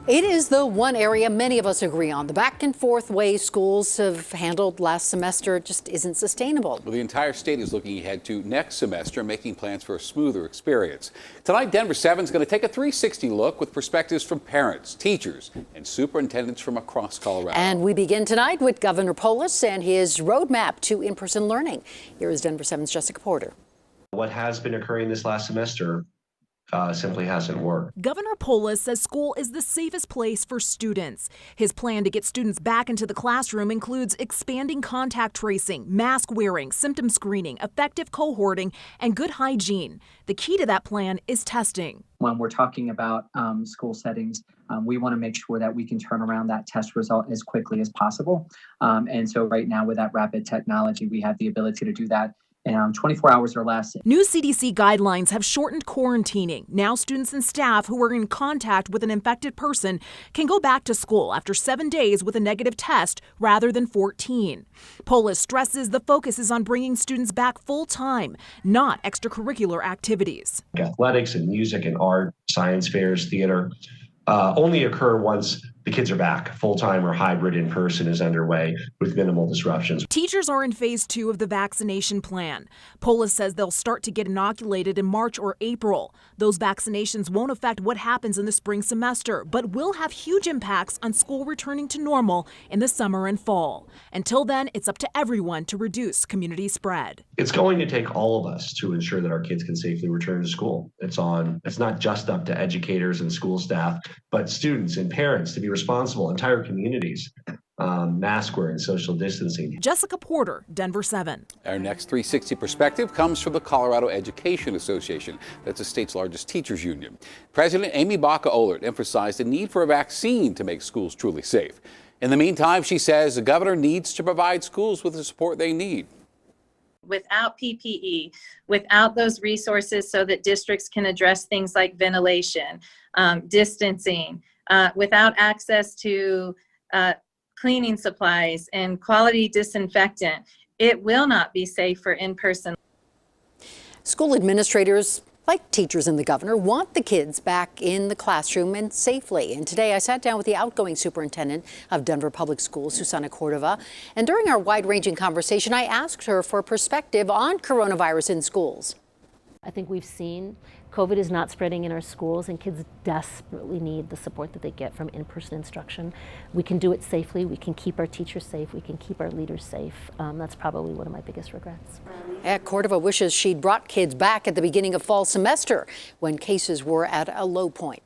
It is the one area many of us agree on. The back and forth way schools have handled last semester just isn't sustainable. Well, the entire state is looking ahead to next semester, making plans for a smoother experience. Tonight, Denver 7 is going to take a 360 look with perspectives from parents, teachers, and superintendents from across Colorado. And we begin tonight with Governor Polis and his roadmap to in-person learning. Here is Denver 7's Jessica Porter. What has been occurring this last semester simply hasn't worked. Governor Polis says school is the safest place for students. His plan to get students back into the classroom includes expanding contact tracing, mask wearing, symptom screening, effective cohorting, and good hygiene. The key to that plan is testing. When we're talking about school settings, we want to make sure that we can turn around that test result as quickly as possible. And so right now with that rapid technology, we have the ability to do that 24 hours or less. New CDC guidelines have shortened quarantining. Now students and staff who are in contact with an infected person can go back to school after 7 days with a negative test rather than 14. Polis stresses the focus is on bringing students back full time, not extracurricular activities. Athletics and music and art, science fairs, theater only occur once the kids are back. Full-time or hybrid in-person is underway with minimal disruptions. Teachers are in phase 2 of the vaccination plan. Polis says they'll start to get inoculated in March or April. Those vaccinations won't affect what happens in the spring semester, but will have huge impacts on school returning to normal in the summer and fall. Until then, it's up to everyone to reduce community spread. It's going to take all of us to ensure that our kids can safely return to school. It's not just up to educators and school staff, but students and parents to be responsible, entire communities, mask wearing, social distancing. Jessica Porter, Denver 7. Our next 360 perspective comes from the Colorado Education Association. That's the state's largest teachers union. President Amy Baca-Ohlert emphasized the need for a vaccine to make schools truly safe. In the meantime, she says the governor needs to provide schools with the support they need. Without PPE, without those resources so that districts can address things like ventilation, distancing, without access to cleaning supplies and quality disinfectant, it will not be safe for in-person. School administrators, like teachers and the governor, want the kids back in the classroom and safely. And today I sat down with the outgoing superintendent of Denver Public Schools, Susana Cordova. And during our wide-ranging conversation, I asked her for perspective on coronavirus in schools. I think we've seen COVID is not spreading in our schools, and kids desperately need the support that they get from in-person instruction. We can do it safely. We can keep our teachers safe. We can keep our leaders safe. That's probably one of my biggest regrets. Cordova wishes she'd brought kids back at the beginning of fall semester when cases were at a low point.